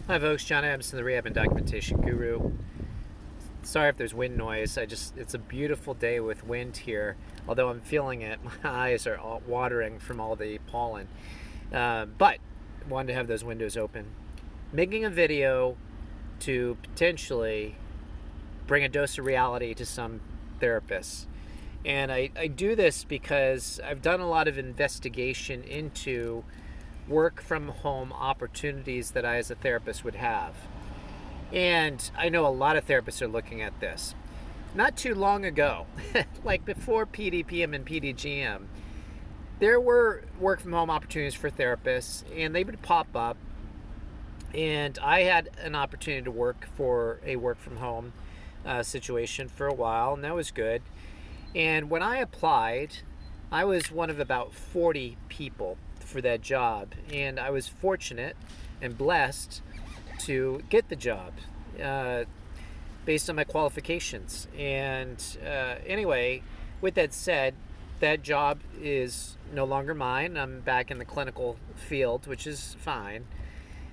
Hi folks, John Adamson, the Rehab and Documentation Guru. Sorry if there's wind noise. It's a beautiful day with wind here, although I'm feeling it. My eyes are all watering from all the pollen. But wanted to have those windows open. Making a video to potentially bring a dose of reality to some therapists. And I do this because I've done a lot of investigation into work from home opportunities that I as a therapist would have. And I know a lot of therapists are looking at this. Not too long ago, like before PDPM and PDGM, there were work from home opportunities for therapists and they would pop up. And I had an opportunity to work for a work from home situation for a while, and that was good. And when I applied, I was one of about 40 people for that job, and I was fortunate and blessed to get the job based on my qualifications. And anyway, with that said, that job is no longer mine. I'm back in the clinical field, which is fine.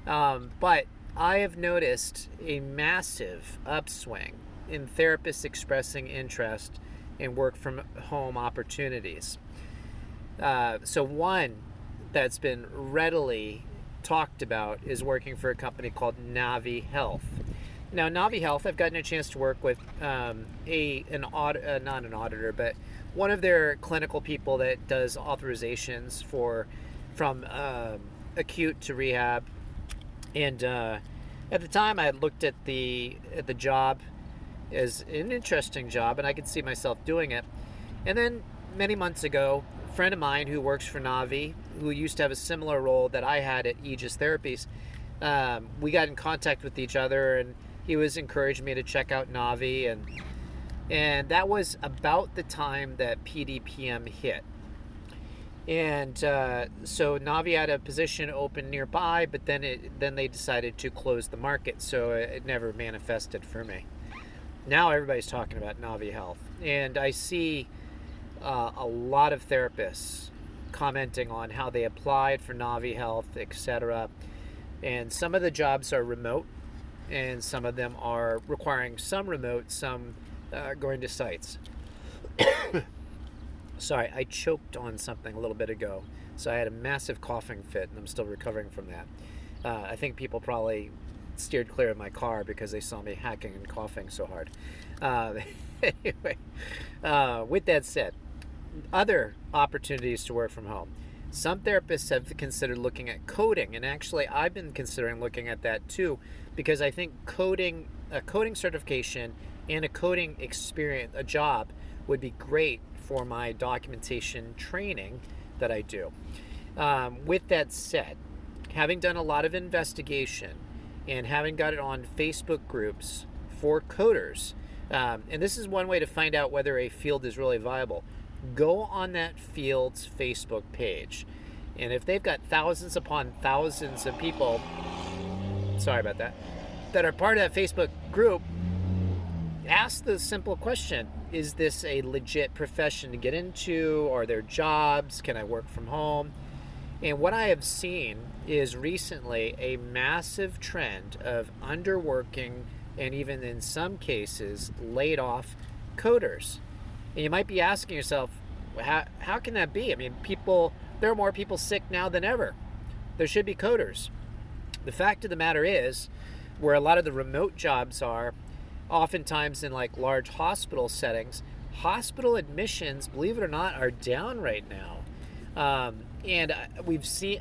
But I have noticed a massive upswing in therapists expressing interest in work from home opportunities. So one that's been readily talked about is working for a company called Navi Health. Now, Navi Health, I've gotten a chance to work with not an auditor, but one of their clinical people that does authorizations from acute to rehab. And at the time, I had looked at the job as an interesting job, and I could see myself doing it. And then many months ago, a friend of mine who works for Navi, who used to have a similar role that I had at Aegis Therapies, we got in contact with each other, and he was encouraging me to check out Navi, and that was about the time that PDPM hit. And so Navi had a position open nearby, but then they decided to close the market, so it never manifested for me. Now everybody's talking about Navi Health, and I see a lot of therapists commenting on how they applied for Navi Health, etc. And some of the jobs are remote, and some of them are requiring some remote, some going to sites. Sorry, I choked on something a little bit ago, so I had a massive coughing fit, and I'm still recovering from that. I think people probably steered clear of my car because they saw me hacking and coughing so hard. Anyway, with that said, other opportunities to work from home. Some therapists have considered looking at coding, and actually I've been considering looking at that too, because I think a coding certification and a coding experience, a job, would be great for my documentation training that I do. With that said, having done a lot of investigation and having got it on Facebook groups for coders, and this is one way to find out whether a field is really viable. Go on that field's Facebook page, and if they've got thousands upon thousands of people, sorry about that are part of that Facebook group, ask the simple question: is this a legit profession to get into? Are there jobs? Can I work from home? And what I have seen is recently a massive trend of underworking and even in some cases laid off coders. And you might be asking yourself, how can that be? I mean, there are more people sick now than ever. There should be coders. The fact of the matter is, where a lot of the remote jobs are, oftentimes in like large hospital settings, hospital admissions, believe it or not, are down right now. And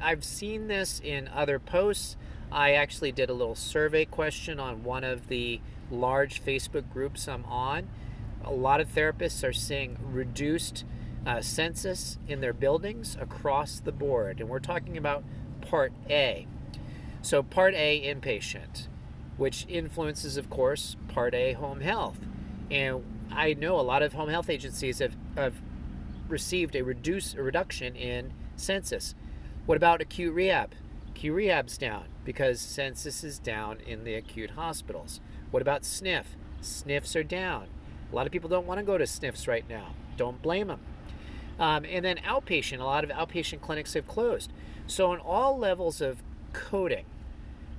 I've seen this in other posts. I actually did a little survey question on one of the large Facebook groups I'm on. A lot of therapists are seeing reduced census in their buildings across the board. And we're talking about Part A. So Part A, inpatient, which influences, of course, Part A, home health. And I know a lot of home health agencies have received a reduction in census. What about acute rehab? Acute rehab's down because census is down in the acute hospitals. What about SNF? SNFs are down. A lot of people don't want to go to SNFs right now. Don't blame them. And then outpatient, a lot of outpatient clinics have closed. So on all levels of coding,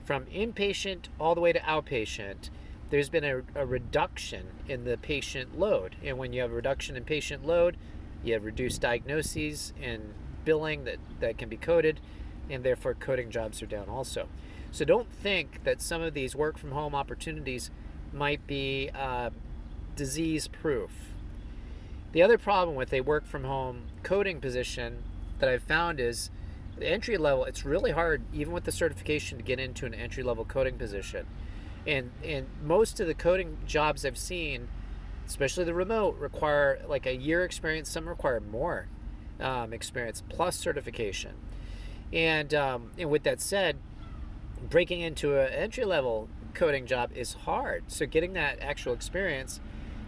From inpatient all the way to outpatient, there's been a reduction in the patient load. And when you have a reduction in patient load, you have reduced diagnoses and billing that can be coded, and therefore coding jobs are down also. So don't think that some of these work from home opportunities might be disease proof. The other problem with a work from home coding position that I've found is the entry level. It's really hard, even with the certification, to get into an entry level coding position. And most of the coding jobs I've seen, especially the remote, require like a year experience. Some require more experience plus certification. And with that said, breaking into an entry level coding job is hard. So getting that actual experience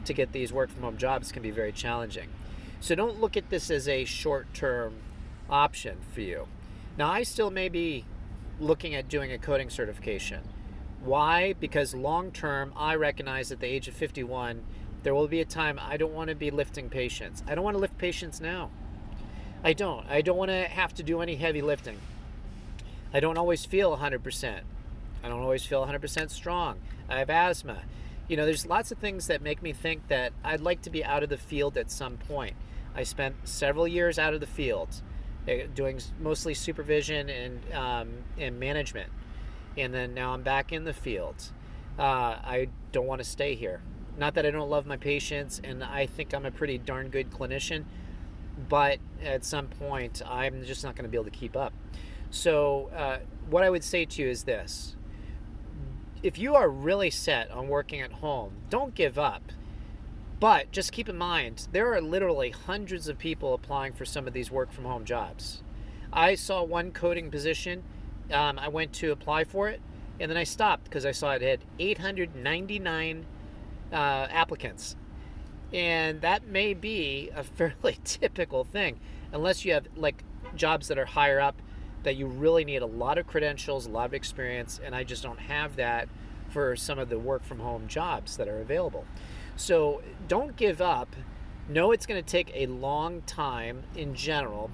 to get these work from home jobs can be very challenging. So don't look at this as a short term option for you. Now, I still may be looking at doing a coding certification. Why? Because long term, I recognize at the age of 51, there will be a time I don't want to be lifting patients. I don't want to lift patients now. I don't want to have to do any heavy lifting. I don't always feel 100%. I don't always feel 100% strong. I have asthma. There's lots of things that make me think that I'd like to be out of the field at some point. I spent several years out of the field, doing mostly supervision and management. And then now I'm back in the field. I don't want to stay here. Not that I don't love my patients, and I think I'm a pretty darn good clinician, but at some point I'm just not going to be able to keep up. So what I would say to you is this. If you are really set on working at home, don't give up. But just keep in mind, there are literally hundreds of people applying for some of these work from home jobs. I saw one coding position. I went to apply for it, and then I stopped because I saw it had 899 applicants. And that may be a fairly typical thing, unless you have like jobs that are higher up that you really need a lot of credentials, a lot of experience, and I just don't have that for some of the work from home jobs that are available. So don't give up. Know it's going to take a long time in general.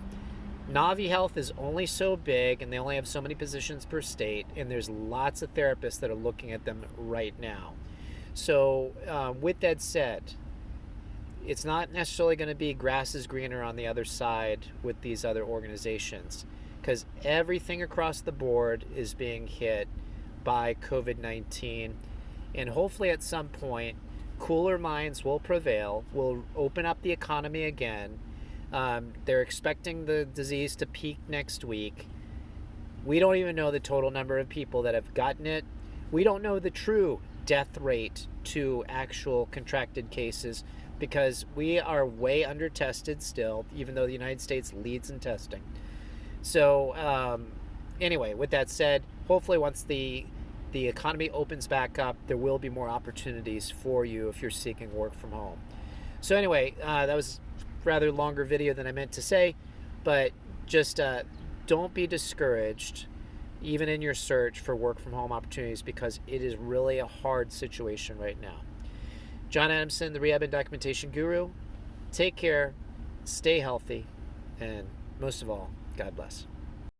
Navi Health is only so big, and they only have so many positions per state, and there's lots of therapists that are looking at them right now. So with that said, it's not necessarily going to be grass is greener on the other side with these other organizations, because everything across the board is being hit by COVID-19. And hopefully at some point, cooler minds will prevail. We'll open up the economy again. They're expecting the disease to peak next week. We don't even know the total number of people that have gotten it. We don't know the true death rate to actual contracted cases because we are way under tested still, even though the United States leads in testing. So anyway, with that said, hopefully once the economy opens back up, there will be more opportunities for you if you're seeking work from home. So anyway, that was a rather longer video than I meant to say, but just don't be discouraged even in your search for work from home opportunities, because it is really a hard situation right now. John Adamson, the Rehab and Documentation Guru. Take care, stay healthy, and most of all, God bless.